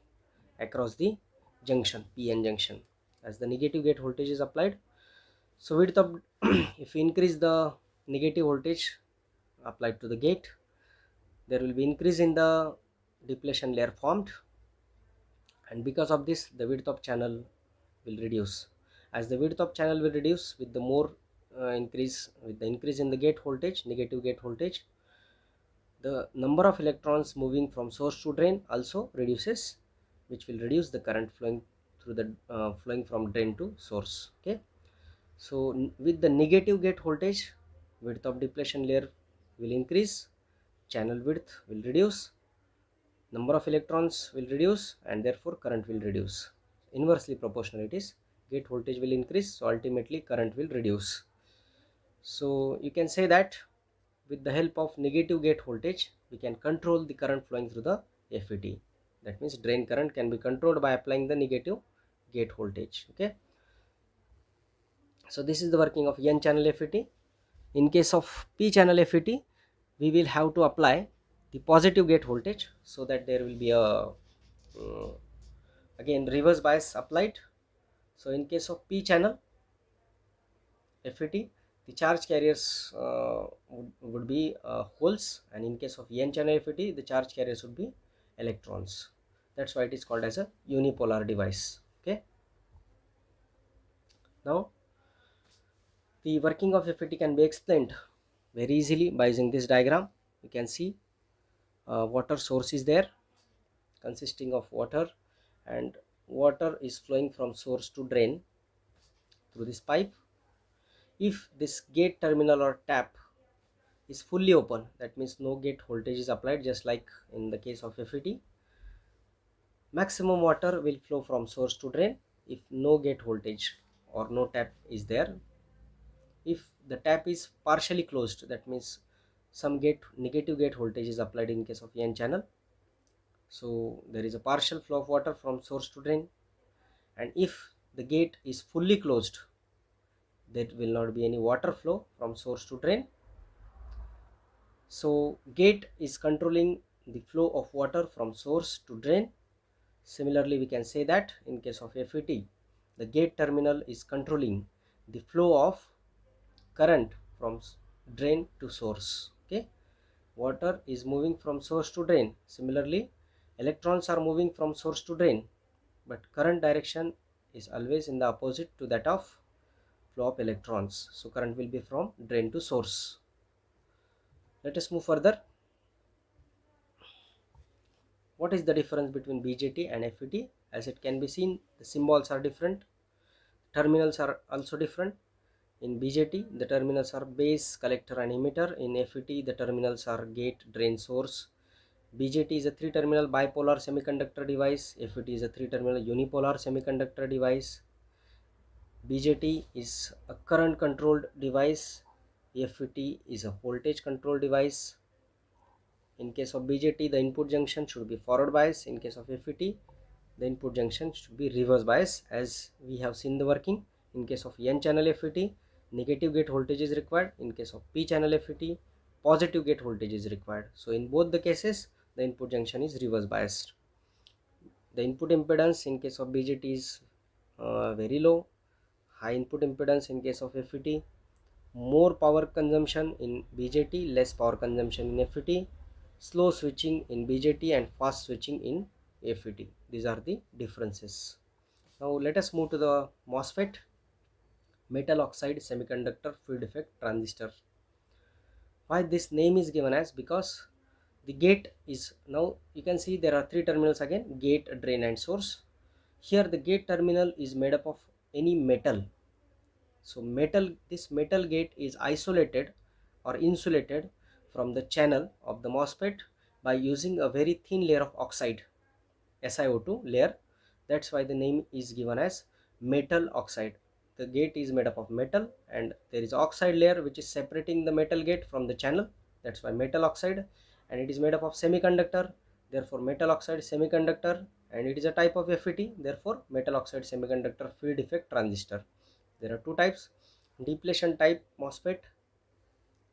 across the junction, PN junction. as the negative gate voltage is applied. So width of if we increase the negative voltage applied to the gate, there will be increase in the depletion layer formed, and because of this the width of channel will reduce. As the width of channel will reduce with the more increase with the increase in the gate voltage, negative gate voltage, the number of electrons moving from source to drain also reduces, which will reduce the current flowing through the flowing from drain to source. Okay, so with the negative gate voltage, width of depletion layer will increase, channel width will reduce, number of electrons will reduce, and therefore current will reduce. Inversely proportional it is, gate voltage will increase, so ultimately current will reduce. So you can say that with the help of negative gate voltage we can control the current flowing through the FET. That means drain current can be controlled by applying the negative gate voltage. Okay, so this is the working of n channel FET. In case of p channel FET, we will have to apply the positive gate voltage, so that there will be a again reverse bias applied. So in case of p channel FET, the charge carriers would be holes, and in case of n channel FET, the charge carriers would be electrons. That's why it is called as a unipolar device. Okay, now the working of FET can be explained very easily by using this diagram. You can see water source is there consisting of water, and water is flowing from source to drain through this pipe. If this gate terminal or tap is fully open, that means no gate voltage is applied, just like in the case of FET, maximum water will flow from source to drain if no gate voltage or no tap is there. If the tap is partially closed, that means some negative gate voltage is applied in case of n channel, so there is a partial flow of water from source to drain. And if the gate is fully closed, there will not be any water flow from source to drain. So gate is controlling the flow of water from source to drain. Similarly, we can say that in case of FET, the gate terminal is controlling the flow of current from drain to source. Okay, water is moving from source to drain. Similarly, electrons are moving from source to drain, but current direction is always in the opposite to that of flow of electrons. So current will be from drain to source. Let us move further. What is the difference between BJT and FET? As it can be seen, the symbols are different, terminals are also different. In BJT, the terminals are base, collector and emitter. In FET, the terminals are gate, drain, source. BJT is a 3-terminal bipolar semiconductor device. FET is a 3-terminal unipolar semiconductor device. BJT is a current controlled device. FET is a voltage controlled device. In case of BJT, the input junction should be forward bias. In case of FET, the input junction should be reverse bias, as we have seen the working. In case of n channel FET, negative gate voltage is required. In case of p channel FET, positive gate voltage is required. So in both the cases, the input junction is reverse biased. The input impedance in case of BJT is very low. High input impedance in case of FET. More power consumption in BJT, less power consumption in FET. Slow switching in BJT and fast switching in FET. These are the differences. Now let us move to the MOSFET, metal oxide semiconductor field effect transistor. Why this name is given as? Because the gate is, now you can see there are 3 terminals again, gate, drain and source. Here the gate terminal is made up of any metal. So this metal gate is isolated or insulated from the channel of the MOSFET by using a very thin layer of oxide, SiO2 layer. That's why the name is given as metal oxide. The gate is made up of metal and there is oxide layer which is separating the metal gate from the channel. That's why metal oxide. And it is made up of semiconductor, therefore metal oxide semiconductor, and it is a type of FET, therefore metal oxide semiconductor field effect transistor. There are 2 types, depletion type MOSFET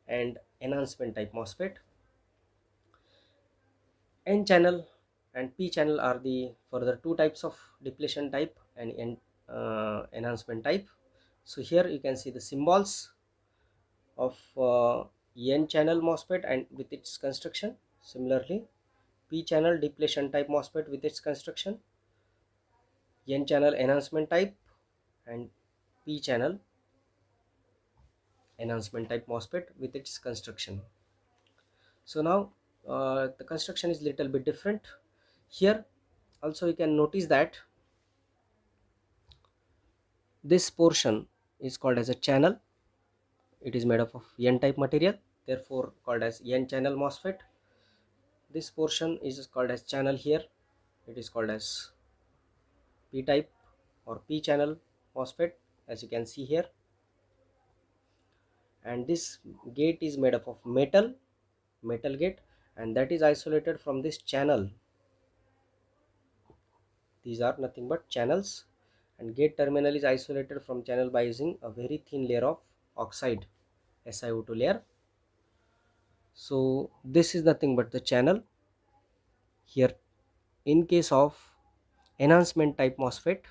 and enhancement type MOSFET. N channel and P channel are the further 2 types of depletion type, and enhancement type. So here you can see the symbols of n channel MOSFET and with its construction. Similarly, p channel depletion type MOSFET with its construction, n channel enhancement type, and p channel enhancement type MOSFET with its construction. So now the construction is little bit different. Here also you can notice that this portion is called as a channel. It is made up of n type material, therefore called as n channel MOSFET. This portion is called as channel. Here it is called as p type or p channel MOSFET, as you can see here. And this gate is made up of metal gate, and that is isolated from this channel. These are nothing but channels, and gate terminal is isolated from channel by using a very thin layer of oxide, SiO2 layer. So this is nothing but the channel. Here in case of enhancement type MOSFET,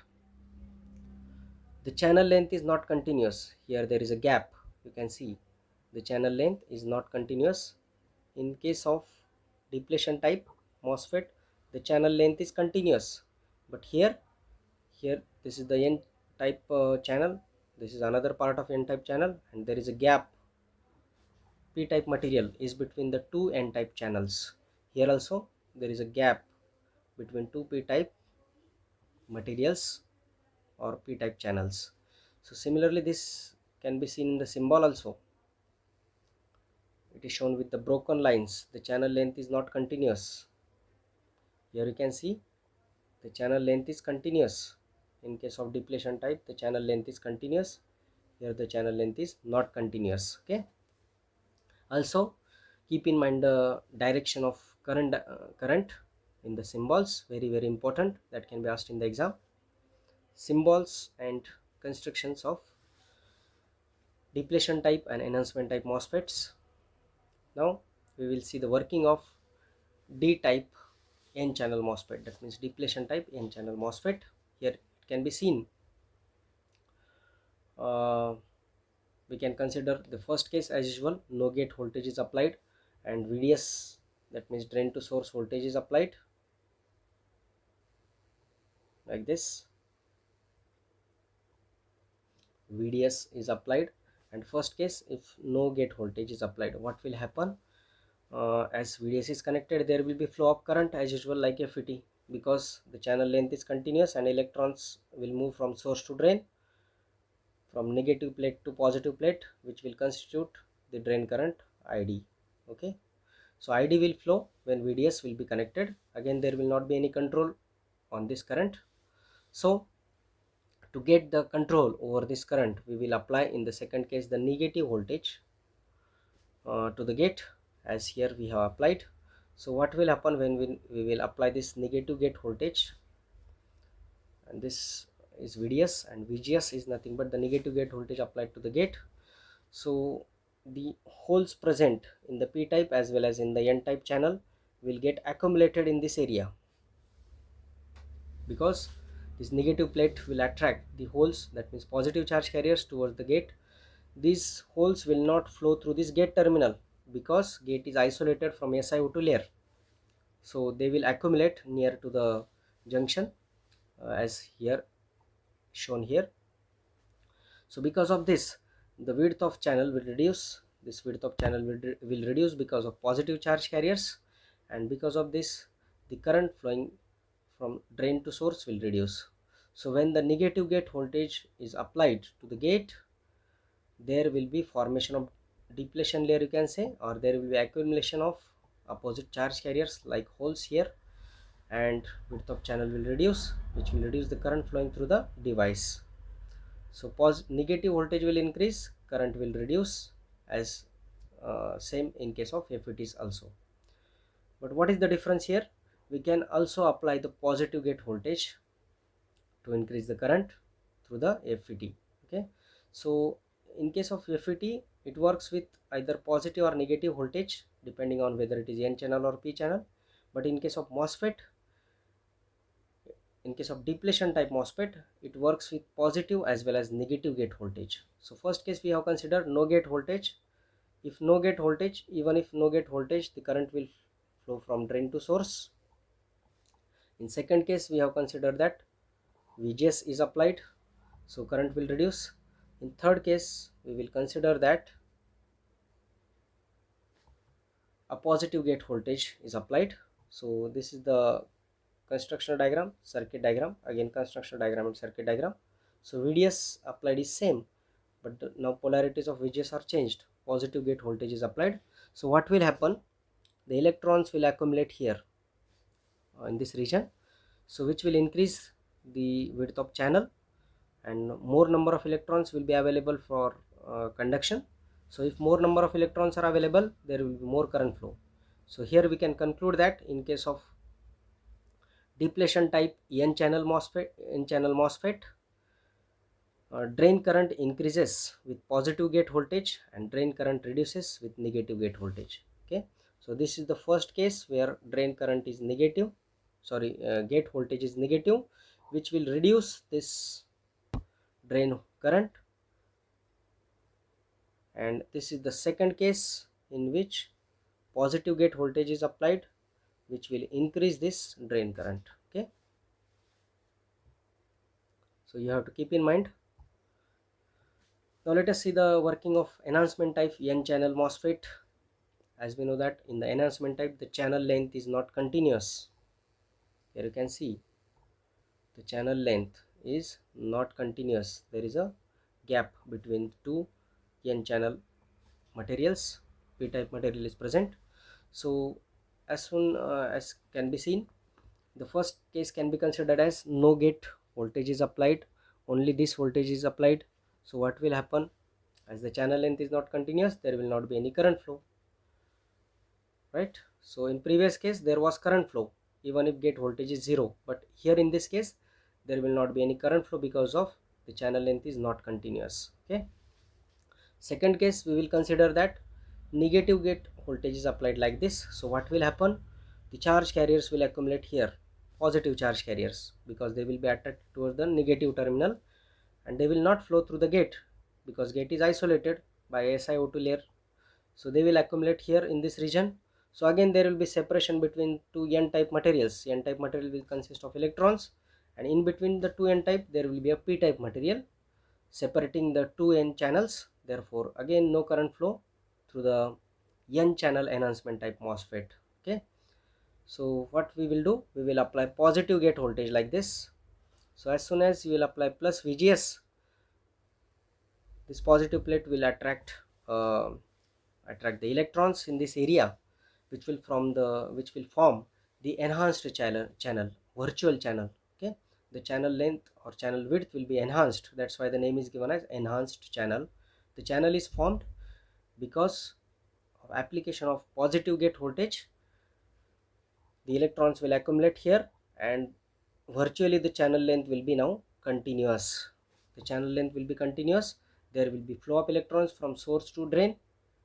the channel length is not continuous. Here there is a gap. You can see the channel length is not continuous. In case of depletion type MOSFET, the channel length is continuous. But here this is the n type channel. This is another part of n type channel, and there is a gap. P type material is between the two n type channels. Here also there is a gap between two p type materials or p type channels. So similarly, this can be seen in the symbol also. It is shown with the broken lines. The channel length is not continuous. Here you can see the channel length is continuous. In case of depletion type, the channel length is continuous. Here the channel length is not continuous. Okay. Also keep in mind the direction of current in the symbols. Very important. That can be asked in the exam. Symbols and constructions of depletion type and enhancement type MOSFETs. Now we will see the working of D type n channel MOSFET, that means depletion type n channel MOSFET. Here it can be seen. We can consider the first case as usual. No gate voltage is applied and VDS, that means drain to source voltage, is applied like this. VDS is applied, and first case, if no gate voltage is applied, what will happen? As VDS is connected, there will be flow of current as usual like FET, because the channel length is continuous and electrons will move from source to drain, from negative plate to positive plate, which will constitute the drain current ID. Okay, so ID will flow when VDS will be connected. Again, there will not be any control on this current. So to get the control over this current, we will apply in the second case the negative voltage to the gate, as here we have applied. So what will happen when we will apply this negative gate voltage, and this is VDS, and VGS is nothing but the negative gate voltage applied to the gate. So the holes present in the p type as well as in the n type channel will get accumulated in this area, because this negative plate will attract the holes, that means positive charge carriers, towards the gate. These holes will not flow through this gate terminal because gate is isolated from SiO2 layer, so they will accumulate near to the junction, as here shown here. So because of this, the width of channel will reduce. This width of channel will reduce because of positive charge carriers, and because of this, the current flowing from drain to source will reduce. So when the negative gate voltage is applied to the gate, there will be formation of depletion layer, you can say, or there will be accumulation of opposite charge carriers like holes here, and width of channel will reduce, which will reduce the current flowing through the device. So negative voltage will increase, current will reduce, as same in case of FETs also. But what is the difference here? We can also apply the positive gate voltage to increase the current through the FET. Okay, so in case of FET, it works with either positive or negative voltage depending on whether it is n channel or p channel. But in case of MOSFET, in case of depletion type MOSFET, it works with positive as well as negative gate voltage. So first case we have considered no gate voltage. If no gate voltage, even if no gate voltage, the current will flow from drain to source. In second case we have considered that VGS is applied, so current will reduce. In third case we will consider that a positive gate voltage is applied. So this is the construction diagram, circuit diagram, again construction diagram and circuit diagram. So VDS applied is same, but now polarities of VGS are changed. Positive gate voltage is applied. So what will happen? The electrons will accumulate here in this region, so which will increase the width of channel, and more number of electrons will be available for conduction. So if more number of electrons are available, there will be more current flow. So here we can conclude that in case of depletion type N channel MOSFET, drain current increases with positive gate voltage and drain current reduces with negative gate voltage. Okay, so this is the first case where drain current is negative, gate voltage is negative, which will reduce this drain current. And this is the second case in which positive gate voltage is applied, which will increase this drain current. Okay, so you have to keep in mind. Now let us see the working of enhancement type N channel MOSFET. As we know that in the enhancement type, the channel length is not continuous. Here you can see the channel length is not continuous. There is a gap between two N channel materials. P type material is present. So as soon as can be seen, the first case can be considered as no gate voltage is applied, only this voltage is applied. So what will happen? As the channel length is not continuous, there will not be any current flow, right? So in previous case there was current flow even if gate voltage is 0, but here in this case there will not be any current flow because of the channel length is not continuous. Okay, second case we will consider that negative gate voltage is applied like this. So what will happen? The charge carriers will accumulate here, positive charge carriers, because they will be attracted towards the negative terminal and they will not flow through the gate because gate is isolated by SiO2 layer. So they will accumulate here in this region. So again there will be separation between two N type materials. N type material will consist of electrons, and in between the two N type there will be a P type material separating the two N channels. Therefore again no current flow through the N channel enhancement type MOSFET. Okay, so what we will do, we will apply positive gate voltage like this. So as soon as you will apply plus VGS, this positive plate will attract the electrons in this area, which will form the enhanced channel, virtual channel. Okay, the channel length or channel width will be enhanced. That's why the name is given as enhanced channel. The channel is formed because of application of positive gate voltage. The electrons will accumulate here, and virtually the channel length will be now continuous. The channel length will be continuous. There will be flow of electrons from source to drain,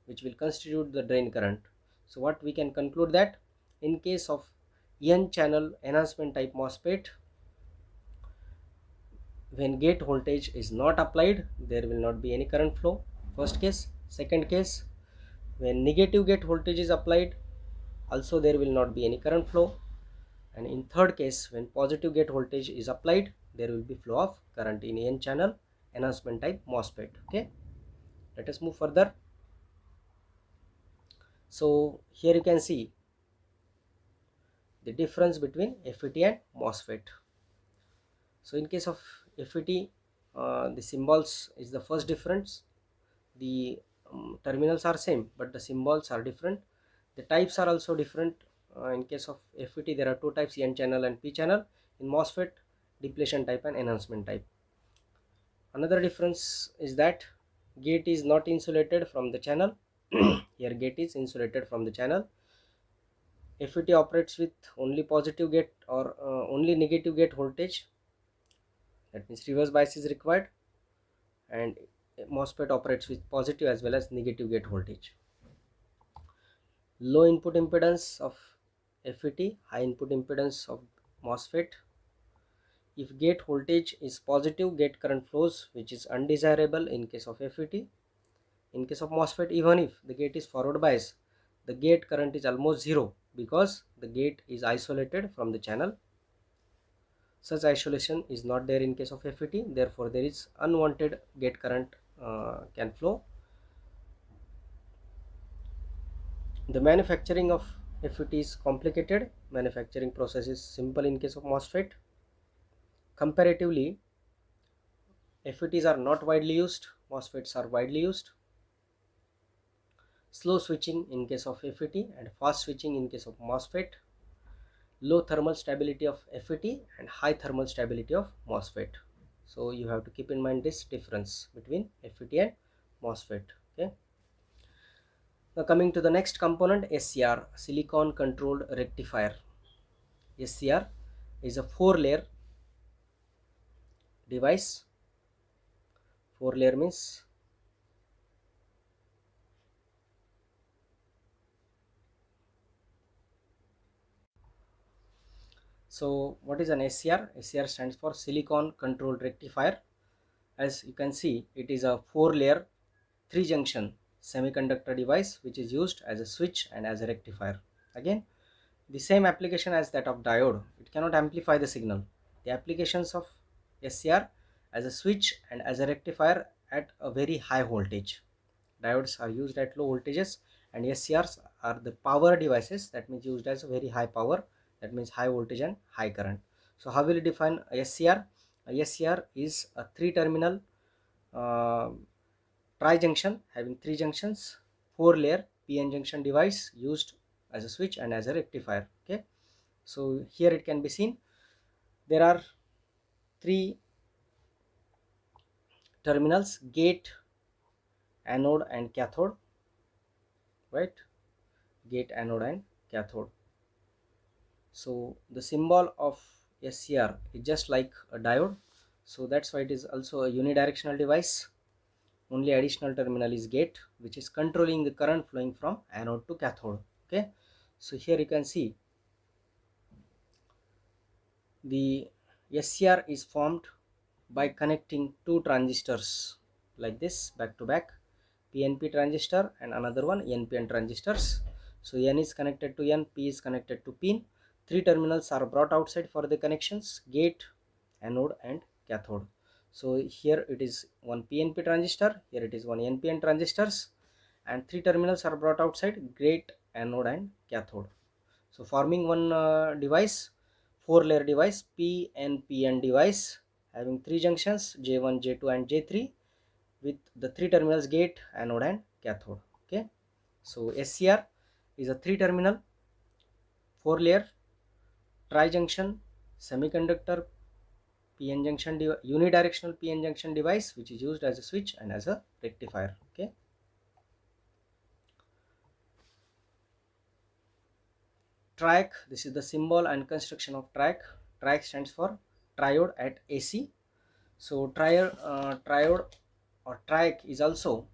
which will constitute the drain current. So what we can conclude that in case of N channel enhancement type MOSFET, when gate voltage is not applied, there will not be any current flow. First case. Second case, when negative gate voltage is applied, also there will not be any current flow. And in third case, when positive gate voltage is applied, there will be flow of current in N channel enhancement type MOSFET. Okay, let us move further. So here you can see the difference between FET and MOSFET. So in case of FET, the symbols is the first difference. The terminals are same, but the symbols are different. The types are also different. In case of FET, there are two types, N channel and P channel. In MOSFET, depletion type and enhancement type. Another difference is that gate is not insulated from the channel. Here gate is insulated from the channel. FET operates with only positive gate or only negative gate voltage. That means reverse bias is required, and MOSFET operates with positive as well as negative gate voltage. Low input impedance of FET, high input impedance of MOSFET. if gate voltage is positive, gate current flows, which is undesirable in case of FET. In case of MOSFET, even if the gate is forward bias, the gate current is almost zero because the gate is isolated from the channel. Such isolation is not there in case of FET, therefore there is unwanted gate current can flow. The manufacturing of FET is complicated, manufacturing process is simple in case of MOSFET. Comparatively, FETs are not widely used, MOSFETs are widely used. Slow switching in case of FET and fast switching in case of MOSFET. Low thermal stability of FET and high thermal stability of MOSFET. So you have to keep in mind this difference between FET and MOSFET. Okay. Now coming to the next component, SCR, silicon controlled rectifier. SCR is a 4-layer device. 4-layer means so what is an SCR? SCR stands for silicon controlled rectifier. As you can see, it is a 4-layer 3-junction semiconductor device which is used as a switch and as a rectifier. Again, the same application as that of diode. It cannot amplify the signal. The applications of SCR as a switch and as a rectifier at a very high voltage. Diodes are used at low voltages, and SCRs are the power devices, that means used as a very high power, that means high voltage and high current. So how will you define a SCR? A SCR is a 3-terminal tri-junction having 3 junctions, 4-layer PN junction device used as a switch and as a rectifier. Okay, so here it can be seen there are 3 terminals: gate, anode and cathode, right? Gate, anode and cathode. So the symbol of SCR is just like a diode, so that's why it is also a unidirectional device. Only additional terminal is gate, which is controlling the current flowing from anode to cathode. Okay, so here you can see the SCR is formed by connecting 2 transistors like this back to back, PNP transistor and another one NPN transistors. So N is connected to N, P is connected to pin. 3 terminals are brought outside for the connections: gate, anode and cathode. So here it is one PNP transistor, here it is one NPN transistors, and 3 terminals are brought outside: gate, anode and cathode. So forming one device, 4-layer device, PNPN device having 3 junctions, J1, J2 and J3, with the 3 terminals: gate, anode and cathode. Okay, so SCR is a 3-terminal 4-layer tri-junction semiconductor PN junction unidirectional PN junction device which is used as a switch and as a rectifier. Okay, TRIAC, this is the symbol and construction of TRIAC. TRIAC stands for triode at AC. So triode or TRIAC is also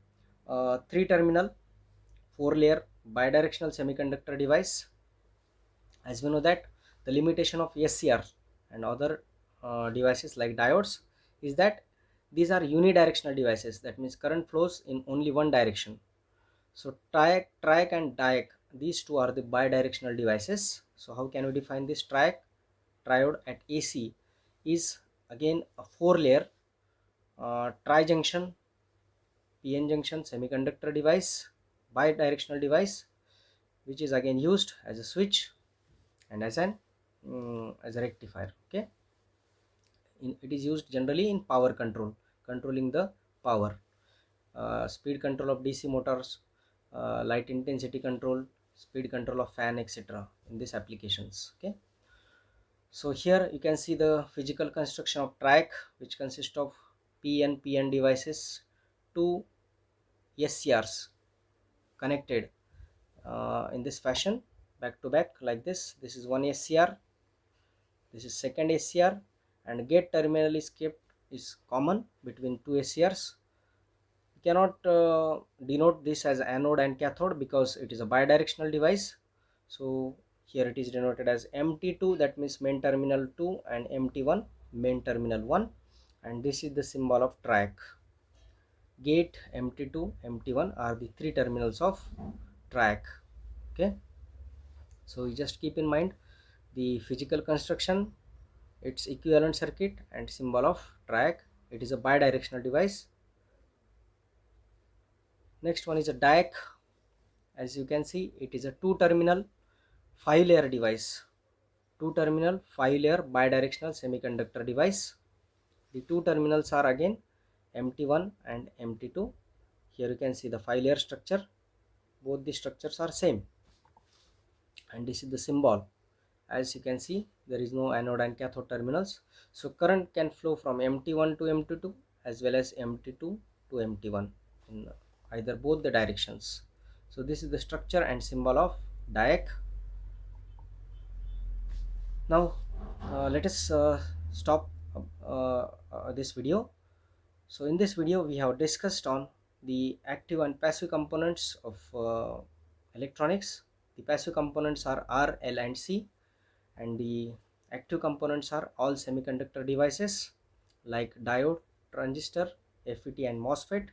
a 3-terminal 4-layer bidirectional semiconductor device. As we know that the limitation of SCR and other devices like diodes is that these are unidirectional devices, that means current flows in only one direction. So TRIAC and DIAC, these two are the bidirectional devices. So how can we define this? TRIAC, triode at AC, is again a 4-layer tri-junction PN junction semiconductor device, bidirectional device, which is again used as a switch and as a rectifier. Okay, it is used generally in power control, controlling the power, speed control of DC motors, light intensity control, speed control of fan, etc. in these applications. Okay, so here you can see the physical construction of TRIAC, which consists of PN devices, 2 SCRs connected in this fashion back to back like this. This is one SCR, this is second SCR, and gate terminal is kept is common between 2 SCRs. You cannot denote this as anode and cathode because it is a bidirectional device. So here it is denoted as MT2, that means main terminal 2, and MT1, main terminal 1, and this is the symbol of track. Gate, MT2, MT1 are the three terminals of track. Okay, so you just keep in mind the physical construction, its equivalent circuit and symbol of track. It is a bidirectional device. Next one is a DAC. As you can see, it is a two terminal 5-layer device. Two terminal 5-layer bidirectional semiconductor device. The two terminals are again MT1 and MT2. Here you can see the 5-layer structure. Both the structures are same, and this is the symbol. As you can see, there is no anode and cathode terminals, so current can flow from MT1 to MT2 as well as MT2 to MT1 in either both the directions. So this is the structure and symbol of DAC. Now let us stop this video. So in this video we have discussed on the active and passive components of electronics. The passive components are R, L and C, and the active components are all semiconductor devices like diode, transistor, FET and MOSFET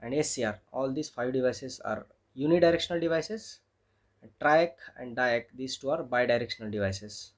and SCR. All these 5 devices are unidirectional devices. Track and DAC, these two are bidirectional devices.